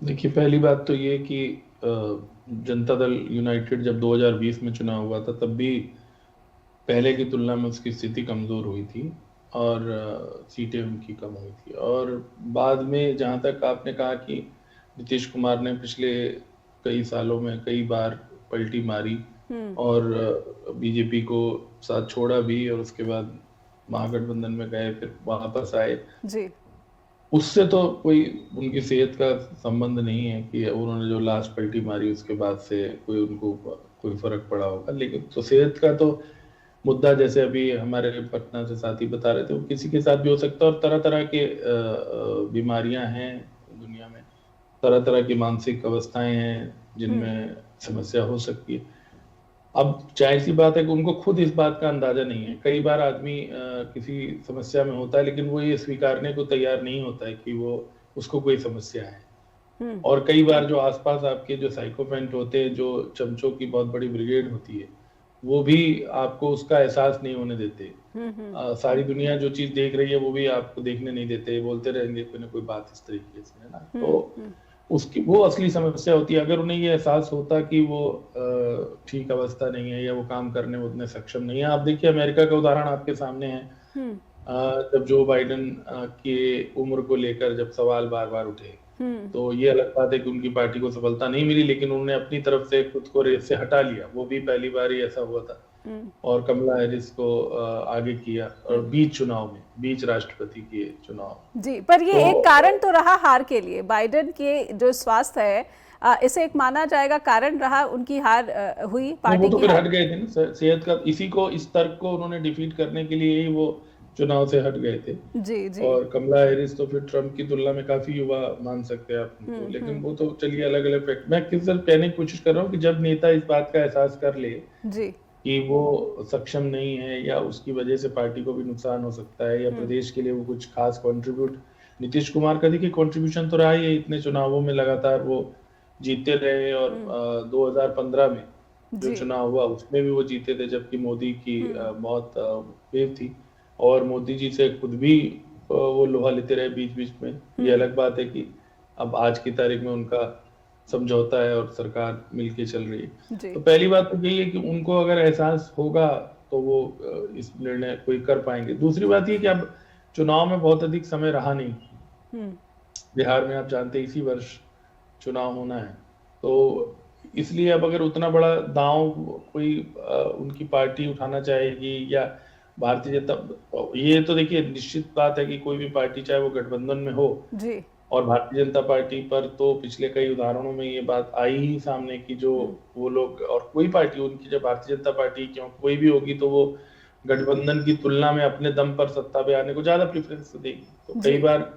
देखिए, पहली बात तो ये कि जनता दल यूनाइटेड जब 2020 में चुनाव हुआ था, तब भी पहले की तुलना में उसकी स्थिति कमजोर हुई थी और सीटें उनकी कम हुई थी। और बाद में जहां तक आपने कहा कि नीतीश कुमार ने पिछले कई सालों में कई बार पलटी मारी हम्म। और बीजेपी को साथ छोड़ा भी, और उसके बाद महागठबंधन में गए, फिर वापस आए। जी। उससे तो कोई उनकी सेहत का संबंध नहीं है कि उन्होंने जो लास्ट पलटी मारी उसके बाद से कोई उनको कोई फर्क पड़ा होगा। लेकिन तो सेहत का तो मुद्दा, जैसे अभी हमारे पटना से साथी बता रहे थे, वो किसी के साथ भी हो सकता है। और तरह तरह के बीमारियां हैं दुनिया में, तरह तरह की मानसिक अवस्थाएं हैं हम्म। जिनमें समस्या हो सकती है। अब जाहिर सी बात है कि उनको खुद इस बात का अंदाजा नहीं है। कई बार आदमी किसी समस्या में होता है, लेकिन वो ये स्वीकारने को तैयार नहीं होता है कि वो उसको कोई समस्या है। हम्म। और कई बार जो आसपास आपके जो साइकोपेंट होते हैं, जो चमचों की बहुत बड़ी ब्रिगेड होती है, वो भी आपको उसका एहसास नहीं होने देते। हम्म। हम्म। सारी दुनिया जो चीज देख रही है वो भी आपको देखने नहीं देते, बोलते रहेंगे कोई ना कोई बात इस तरीके से, है ना। तो हम्म। उसकी वो असली समस्या होती है। अगर उन्हें ये एहसास होता कि वो ठीक अवस्था नहीं है या वो काम करने में उतने सक्षम नहीं है। आप देखिए, अमेरिका का उदाहरण आपके सामने है। हम्म। जब जो बाइडेन के उम्र को लेकर जब सवाल बार बार उठे, हम्म। तो ये अलग बात है कि उनकी पार्टी को सफलता नहीं मिली, लेकिन उन्होंने अपनी तरफ से खुद को रेस से हटा लिया। वो भी पहली बार ही ऐसा हुआ था। हम्म। और कमला हैरिस को आगे किया, और हम्म। बीच चुनाव में, बीच राष्ट्रपति के चुनाव। जी, पर ये तो एक कारण तो रहा हार के लिए, बाइडेन के जो स्वास्थ्य है, इसे एक माना जाएगा कारण रहा उनकी हार, हुई नहीं, वो पार्टी तो की फिर हार। हट गए थे ना सेहत का, इसी को, इस तर्क को उन्होंने डिफीट करने के लिए ही वो चुनाव से हट गए थे। जी। जी। और कमला हैरिस तो फिर ट्रम्प की तुलना में काफी युवा मान सकते हैं आप उनको। लेकिन हम्म। वो तो चलिए अलग अलग फैक्ट। मैं किस तरह कहने की कोशिश कर रहा हूँ कि जब नेता इस बात का एहसास कर ले जी। कि वो सक्षम नहीं है, या उसकी वजह से पार्टी को भी नुकसान हो सकता है, या हम्म। प्रदेश के लिए वो कुछ खास कंट्रीब्यूट, नीतीश कुमार का देखिए कंट्रीब्यूशन तो रहा ही है, इतने चुनावों में लगातार वो जीते रहे। और हम्म। 2015 में जो जी। चुनाव हुआ उसमें भी वो जीते थे, जबकि मोदी की हम्म। बहुत वेव थी। और मोदी जी से खुद भी वो लोहा लेते रहे बीच बीच में। ये हम्म। अलग बात है कि अब आज की तारीख में उनका समझौता है और सरकार मिलके चल रही है। जी। तो पहली बात तो यही है कि उनको अगर एहसास होगा तो वो इस निर्णय कोई कर पाएंगे। दूसरी बात ये कि अब चुनाव में बहुत अधिक समय रहा नहीं। हम्म। बिहार में आप जानते हैं इसी वर्ष चुनाव होना है। तो इसलिए अब अगर उतना बड़ा दांव कोई उनकी पार्टी उठाना चाहेगी, या भारतीय जनता, ये तो देखिए निश्चित बात है कि कोई भी पार्टी चाहे वो गठबंधन में हो, जी। और भारतीय जनता पार्टी पर तो पिछले कई उदाहरणों में ये बात आई ही सामने कि जो हम्म। वो लोग, और कोई पार्टी उनकी, जब भारतीय जनता पार्टी क्यों कोई भी होगी, तो वो गठबंधन की तुलना में अपने दम पर सत्ता पे आने को ज्यादा प्रेफरेंस देगी। तो कई जी। बार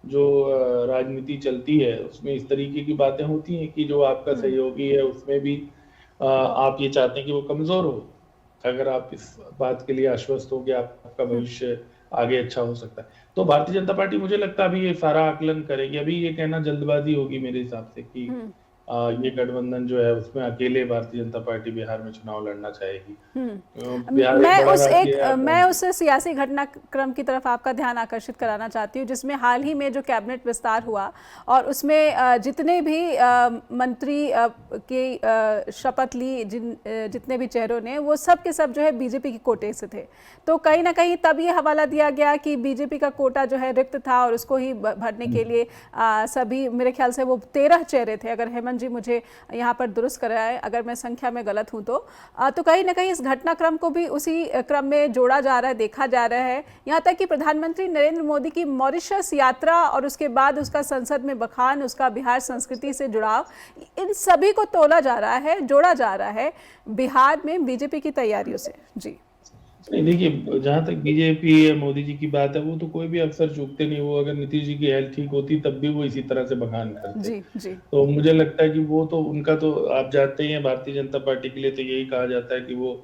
जो राजनीति चलती है उसमें इस तरीके की बातें होती हैं कि जो आपका हम्म। सहयोगी है उसमें भी आप ये चाहते हैं कि वो कमजोर हो। अगर आप इस बात के लिए आश्वस्त हो कि आपका हम्म। भविष्य आगे अच्छा हो सकता है, तो भारतीय जनता पार्टी मुझे लगता है अभी ये सारा आकलन करेगी। अभी ये कहना जल्दबाजी होगी मेरे हिसाब से कि हम्म। ये गठबंधन जो है उसमें अकेले भारतीय जनता पार्टी बिहार में चुनाव लड़ना चाहेगी। बिहार एक बड़ा राज्य है, आप मैं जानते उस सियासी घटनाक्रम की तरफ आपका ध्यान आकर्षित कराना चाहती हूँ जिसमें हाल ही में जो कैबिनेट विस्तार हुआ, और उसमें जितने भी मंत्री के शपथ ली, जितने भी चेहरों ने, वो सब के सब जो है बीजेपी की कोटे से थे। तो कहीं ना कहीं तब ये हवाला दिया गया कि बीजेपी का कोटा जो है रिक्त था और उसको ही भरने के लिए सभी, मेरे ख्याल से वो 13 चेहरे थे, अगर हेमंत जी मुझे यहाँ पर दुरुस्त कराए अगर मैं संख्या में गलत हूँ तो कहीं ना कहीं इस घटनाक्रम को भी उसी क्रम में जोड़ा जा रहा है, देखा जा रहा है। यहाँ तक कि प्रधानमंत्री नरेंद्र मोदी की मॉरिशस यात्रा और उसके बाद उसका संसद में बखान, उसका बिहार संस्कृति से जुड़ाव, इन सभी को तोला जा रहा है, जोड़ा जा रहा है बिहार में बीजेपी की तैयारियों से। जी। नहीं, देखिए जहां तक बीजेपी या मोदी जी की बात है, वो तो कोई भी अफसर चूकते नहीं। वो अगर नीतीश जी की हेल्थ ठीक होती तब भी वो इसी तरह से बखान करते। जी। जी। तो मुझे लगता है कि वो तो उनका तो, आप जानते ही हैं, भारतीय जनता पार्टी के लिए तो यही कहा जाता है कि वो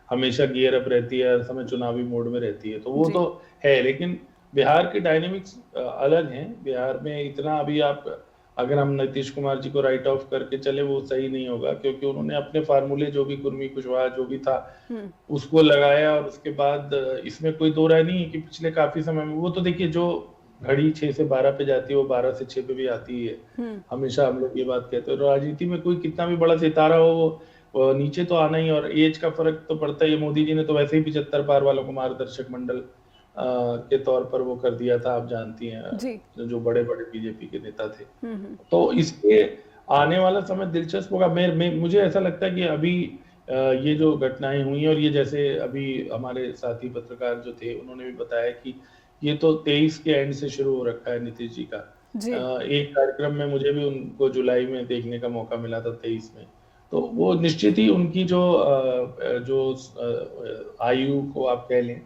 हमेशा गियर अप रहती है, हर समय चुनावी मोड में रहती है। तो वो जी। तो है। लेकिन बिहार की डायनेमिक्स अलग हैं। बिहार में इतना अभी आप, अगर हम नीतीश कुमार जी को राइट ऑफ करके चले वो सही नहीं होगा, क्योंकि उन्होंने अपने फार्मूले, जो भी कुर्मी कुशवाहा जो भी था, हम्म। उसको लगाया। और उसके बाद इसमें कोई दो राय नहीं है कि पिछले काफी समय में, वो तो देखिए जो घड़ी 6 से 12 पे जाती है वो 12 से 6 पे भी आती है। हमेशा हम लोग ये बात कहते हैं। राजनीति में कोई कितना भी बड़ा सितारा हो वो नीचे तो आना ही, और एज का फर्क तो पड़ता ही है। मोदी जी ने तो वैसे ही 75 पार वालों को मार्गदर्शक मंडल के तौर पर वो कर दिया था, आप जानती हैं, जी। जो बड़े बड़े बीजेपी के नेता थे। तो इसके आने वाला समय दिलचस्प होगा। मुझे ऐसा लगता है कि अभी ये जो घटनाएं हुई और ये जैसे अभी हमारे साथी पत्रकार जो थे उन्होंने भी बताया कि ये तो 23 के एंड से शुरू हो रखा है नीतीश जी का। एक कार्यक्रम में मुझे भी उनको जुलाई में देखने का मौका मिला था, 23 में। तो वो निश्चित ही उनकी जो आयु को आप कह लें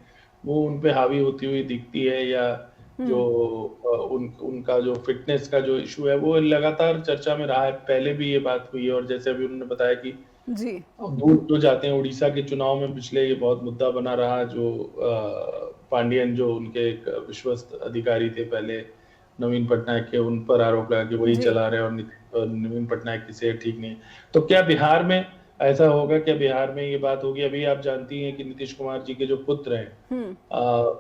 वो उन पे हावी होती हुई दिखती है, या जो उनका जो फिटनेस का जो इशू है वो लगातार चर्चा में रहा है। पहले भी ये बात हुई है, और जैसे अभी उन्होंने बताया कि जी दूर जो जाते हैं उड़ीसा के चुनाव में पिछले ये बहुत मुद्दा बना रहा, जो पांडियन जो उनके एक विश्वस्त अधिकारी थे पहले नवीन पटनायक के, उन पर आरोप लगा कि वही चला रहे और नवीन पटनायक की सेहत ठीक नहीं। तो क्या बिहार में ऐसा होगा? क्या बिहार में ये बात होगी? अभी आप जानती हैं कि नीतीश कुमार जी के जो पुत्र हैं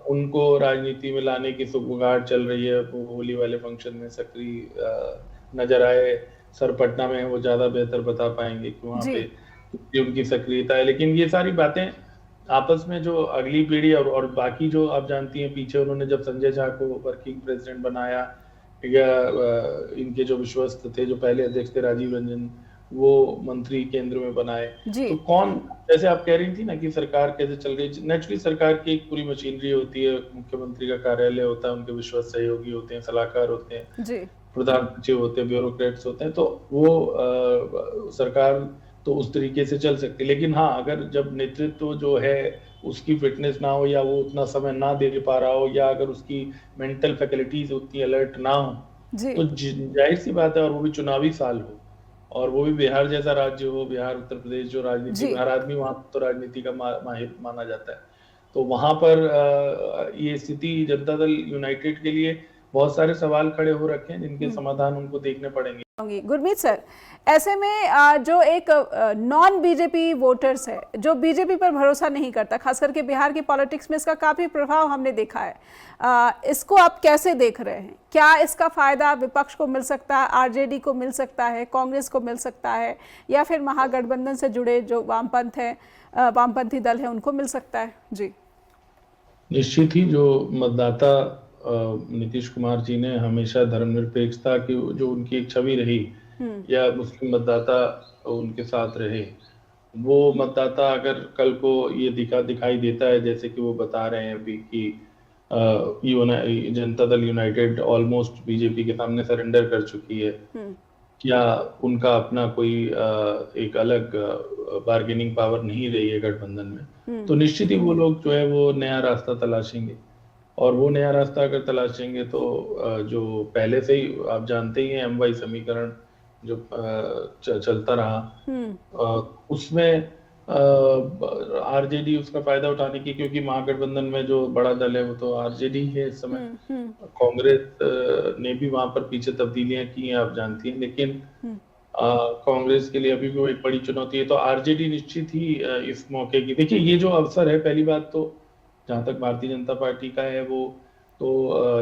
उनको राजनीति में लाने की सुगबुगाहट चल रही है। वो होली वाले फंक्शन में सक्रिय नजर आए। सर पटना में वो ज्यादा बेहतर बता पाएंगे कि वहां पे उनकी सक्रियता है। लेकिन ये सारी बातें आपस में जो अगली पीढ़ी और बाकी जो आप जानती हैं, पीछे उन्होंने जब संजय झा को वर्किंग प्रेसिडेंट बनाया, या इनके जो विश्वस्त थे जो पहले अध्यक्ष थे राजीव रंजन, वो मंत्री केंद्र में बनाए। तो कौन, जैसे आप कह रही थी ना कि सरकार कैसे चल रही है, नेचुरली सरकार की एक पूरी मशीनरी होती है। मुख्यमंत्री का कार्यालय होता है, उनके विश्वस्त सहयोगी होते हैं, सलाहकार होते हैं, प्रधान सचिव होते हैं, ब्यूरोक्रेट्स होते हैं। तो वो सरकार तो उस तरीके से चल सकती है। लेकिन हाँ, अगर जब नेतृत्व जो है उसकी फिटनेस ना हो, या वो उतना समय ना दे पा रहा हो, या अगर उसकी मेंटल फैकल्टीज उतनी अलर्ट ना हो, तो जाहिर सी बात है, और वो भी चुनावी साल हो, और वो भी बिहार जैसा राज्य हो, बिहार उत्तर प्रदेश जो राजनीति, हर आदमी वहां तो राजनीति का माहिर माना जाता है। तो वहां पर ये स्थिति जनता दल यूनाइटेड के लिए बहुत सारे सवाल खड़े हो रखे हैं, जिनके समाधान उनको देखने पड़ेंगे। गुरमीत सर, ऐसे में जो एक नॉन बीजेपी वोटर्स है, जो बीजेपी पर भरोसा नहीं करता, खास करके बिहार की पॉलिटिक्स में इसका काफी प्रभाव हमने देखा है, इसको आप कैसे देख रहे हैं? क्या इसका फायदा विपक्ष को मिल सकता है, आरजेडी को मिल सकता है, कांग्रेस को मिल सकता है, या फिर महागठबंधन से जुड़े जो वामपंथी दल है उनको मिल सकता है? जी, निश्चित ही जो मतदाता नीतीश कुमार जी ने हमेशा धर्मनिरपेक्षता की जो उनकी एक छवि रही, या मुस्लिम मतदाता उनके साथ रहे, वो मतदाता अगर कल को ये दिखाई देता है, जैसे कि वो बता रहे हैं अभी कि Janata Dal United almost BJP के सामने सरेंडर कर चुकी है, क्या उनका अपना कोई एक अलग बार्गेनिंग पावर नहीं रही है गठबंधन में, तो निश्चित ही वो लोग जो है वो नया रास्ता तलाशेंगे। और वो नया रास्ता अगर तलाशेंगे तो जो पहले से ही आप जानते ही हैं एमवाई समीकरण जो चलता रहा, उसमें आरजेडी उसका फायदा उठाने की, क्योंकि महागठबंधन में जो बड़ा दल है वो तो आरजेडी है इस समय। कांग्रेस ने भी वहां पर पीछे तब्दीलियां की हैं, आप जानती हैं, लेकिन कांग्रेस के लिए अभी भी वो एक बड़ी चुनौती है। तो आरजेडी निश्चित ही इस मौके की, देखिए ये जो अवसर है, पहली बात तो जहां तक भारतीय जनता पार्टी का है, वो तो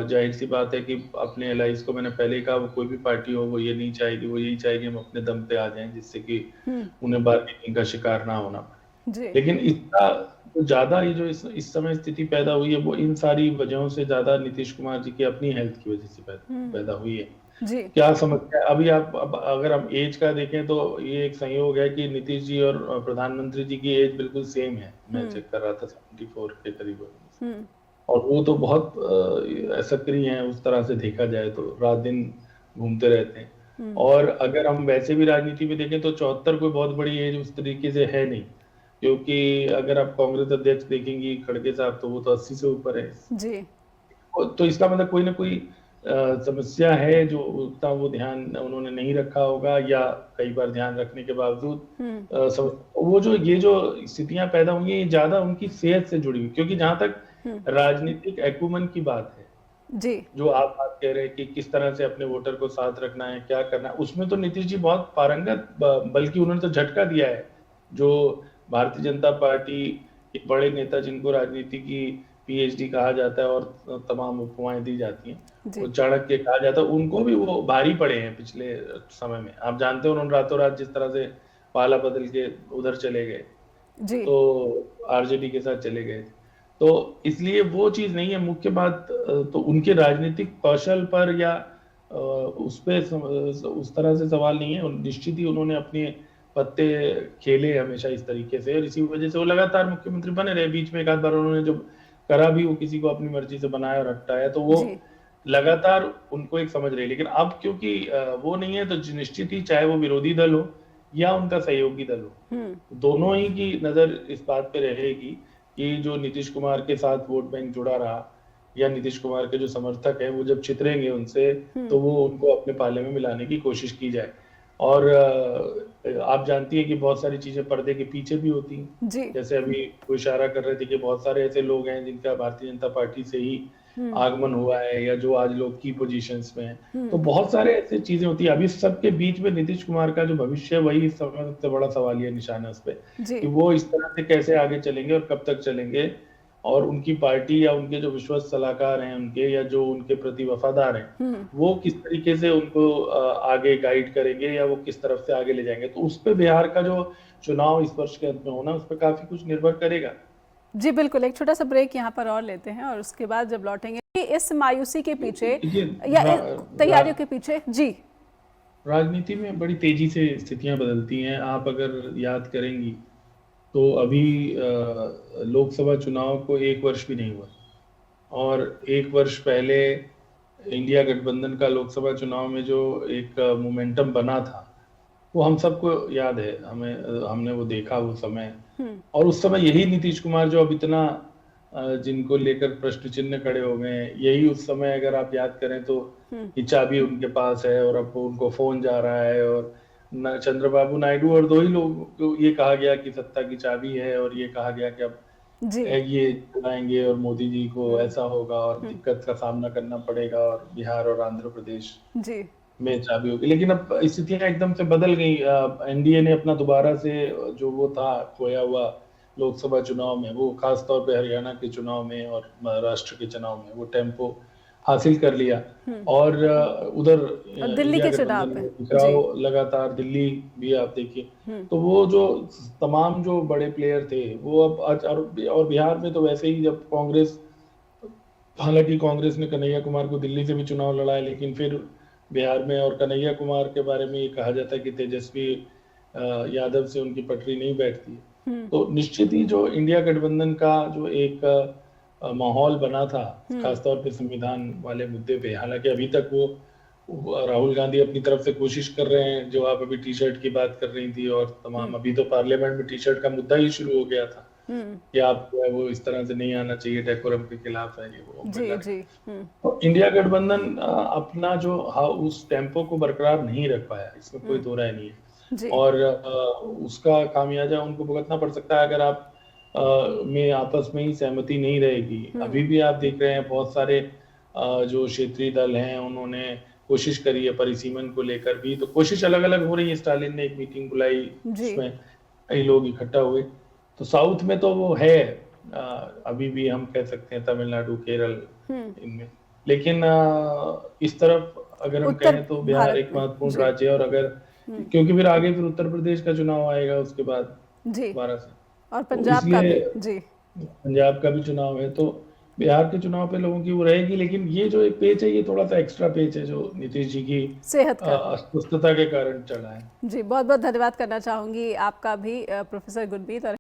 जाहिर सी बात है कि अपने एलाइज को, मैंने पहले कहा, वो कोई भी पार्टी हो वो ये नहीं चाहेगी, वो यही चाहेगी हम अपने दम पे आ जाएं, जिससे कि उन्हें बार्गेनिंग का शिकार ना होना पड़े। लेकिन इसका तो ज्यादा ये जो इस समय स्थिति पैदा हुई है, वो इन सारी वजहों से ज्यादा नीतीश कुमार जी की अपनी हेल्थ की वजह से पैदा हुई है। क्या समस्या अभी अगर हम एज का देखें तो ये एक संयोग है कि नीतीश जी और प्रधानमंत्री जी की एज बिल्कुल सेम है। मैं चेक कर रहा था 74 के करीब, और वो तो बहुत सक्रिय हैं उस तरह से देखा जाए तो, रात दिन घूमते रहते हैं। और अगर हम वैसे भी राजनीति में देखें तो 74 कोई बहुत बड़ी एज उस तरीके से है नहीं, क्योंकि अगर आप कांग्रेस अध्यक्ष देखेंगी खड़गे साहब, तो वो तो 80 से ऊपर है जी। तो इसका मतलब कोई ना कोई समस्या है जो उतना वो ध्यान उन्होंने नहीं रखा होगा, या कई बार ध्यान रखने के बावजूद वो जो ये जो स्थितियां पैदा हुई हैं, ये ज्यादा उनकी सेहत से जुड़ी हुई, क्योंकि जहां तक राजनीतिक एक्यूमेन की बात है जी, जो आप बात कह रहे हैं कि किस तरह से अपने वोटर को साथ रखना है, क्या करना है, उसमें तो नीतीश जी बहुत पारंगत, बल्कि उन्होंने तो झटका दिया है। जो भारतीय जनता पार्टी के बड़े नेता जिनको राजनीति की पीएचडी कहा जाता है और तमाम उपमाएं दी जाती हैं, जी वो चाणक्य कहा जाता है, उनको भी वो भारी पड़े हैं पिछले समय में। आप जानते हो उन्होंने रातों रात जिस तरह से पाला बदल के उधर चले गए, जी तो आरजेडी के साथ चले गए। तो इसलिए वो चीज नहीं है मुख्य बात। तो उनके राजनीतिक कौशल पर या उस पे उस तरह से सवाल नहीं है। निश्चित ही उन्होंने अपने पत्ते खेले हमेशा इस तरीके से, और इसी वजह से वो लगातार मुख्यमंत्री बने रहे। बीच में एक आध बार उन्होंने जब करा भी, वो किसी को अपनी मर्जी से बनाया और हटाया, तो वो जी लगातार उनको एक समझ रही। लेकिन अब क्योंकि वो नहीं है, तो निश्चित ही चाहे वो विरोधी दल हो या उनका सहयोगी दल हो, दोनों ही की नजर इस बात पे रहेगी कि जो नीतीश कुमार के साथ वोट बैंक जुड़ा रहा या नीतीश कुमार के जो समर्थक है वो जब छितरेंगे उनसे, तो वो उनको अपने पाले में मिलाने की कोशिश की जाए। और आप जानती है कि बहुत सारी चीजें पर्दे के पीछे भी होती हैं। जी जैसे अभी वो इशारा कर रहे थे कि बहुत सारे ऐसे लोग हैं जिनका भारतीय जनता पार्टी से ही आगमन हुआ है, या जो आज लोग की पोजीशंस में हैं। तो बहुत सारे ऐसी चीजें होती है। अभी सबके बीच में नीतीश कुमार का जो भविष्य है, वही इस समय सबसे बड़ा सवालिया निशान है उस पे, जी कि वो इस तरह से कैसे आगे चलेंगे और कब तक चलेंगे, और उनकी पार्टी या उनके जो विश्वस्त सलाहकार हैं उनके, या जो उनके प्रति वफादार हैं, वो किस तरीके से उनको आगे गाइड करेंगे, या वो किस तरफ से आगे ले जाएंगे। तो उस पे बिहार का जो चुनाव इस वर्ष के अंत में होना, उस पर काफी कुछ निर्भर करेगा। जी बिल्कुल, एक छोटा सा ब्रेक यहाँ पर और लेते हैं और उसके बाद जब लौटेंगे इस मायूसी के पीछे या तैयारियों के पीछे। जी, राजनीति में बड़ी तेजी से स्थितियां बदलती हैं। आप अगर याद करेंगी तो अभी लोकसभा चुनाव को 1 वर्ष भी नहीं हुआ, और 1 वर्ष पहले इंडिया गठबंधन का लोकसभा चुनाव में जो एक मोमेंटम बना था, वो हम सबको याद है। हमने वो देखा वो समय, और उस समय यही नीतीश कुमार जो अब इतना जिनको लेकर प्रश्न चिन्ह खड़े हो गए हैं, यही उस समय अगर आप याद करें तो ये चाबी उनके पास है, और अब उनको फोन जा रहा है, और चंद्रबाबू नायडू और 2 ही लोग को ये कहा गया कि सत्ता की चाबी है, और ये कहा गया कि अब जी ये चलाएंगे और मोदी जी को ऐसा होगा और दिक्कत का सामना करना पड़ेगा, और बिहार और आंध्र प्रदेश जी में चाबी होगी। लेकिन अब स्थितियां एकदम से बदल गई। एनडीए ने अपना दोबारा से जो वो था खोया हुआ लोकसभा चुनाव में, वो खास तौर पे हरियाणा के चुनाव में और महाराष्ट्र के चुनाव में वो टेम्पो हासिल कर लिया। और उधर और दिल्ली इंडिया के चुनाव गठबंधन पे में दिख रहा हो लगातार, दिल्ली भी आप देखिए। तो वो जो तमाम जो बड़े प्लेयर थे वो अब और बिहार में तो वैसे ही, जब कांग्रेस, हालांकि कांग्रेस ने कन्हैया कुमार को दिल्ली से भी चुनाव लड़ाया, लेकिन फिर बिहार में, और कन्हैया कुमार के बारे में ये कहा जाता है कि तेजस्वी यादव से उनकी पटरी नहीं बैठती। तो निश्चित ही जो इंडिया गठबंधन का जो एक माहौल बना था, खासतौर पे संविधान वाले मुद्दे पे, हालांकि अभी तक वो राहुल गांधी अपनी तरफ से कोशिश कर रहे हैं, जो आप अभी टी शर्ट की बात कर रही थी, और तमाम अभी तो पार्लियामेंट में टी शर्ट का मुद्दा ही शुरू हो गया था कि आप जो है वो इस तरह से नहीं आना चाहिए, डेकोरम के खिलाफ है ये वो। जी जी तो इंडिया गठबंधन अपना जो उस टेम्पो को बरकरार नहीं रख पाया, इसमें कोई दो राय नहीं है। जी और उसका खामियाजा उनको भुगतना पड़ सकता है अगर आप में आपस में ही सहमति नहीं रहेगी। अभी भी आप देख रहे हैं बहुत सारे जो क्षेत्रीय दल हैं उन्होंने कोशिश करी है परिसीमन को लेकर भी, तो कोशिश अलग अलग हो रही है। स्टालिन ने एक मीटिंग बुलाई जिसमें कई लोग इकट्ठा हुए। तो साउथ में तो वो है, अभी भी हम कह सकते हैं तमिलनाडु, केरल इनमें, लेकिन इस तरफ अगर हम कहें तो बिहार एक महत्वपूर्ण राज्य है। और अगर क्योंकि फिर उत्तर प्रदेश का चुनाव आएगा उसके बाद जी 12 से, और पंजाब का भी। जी पंजाब का भी चुनाव है, तो बिहार के चुनाव पे लोगों की वो रहेगी। लेकिन ये जो एक पेच है, ये थोड़ा सा एक्स्ट्रा पेच है जो नीतीश जी की सेहत का अस्वस्थता के कारण चला है। जी बहुत बहुत धन्यवाद करना चाहूंगी आपका भी प्रोफेसर गुरमीत। और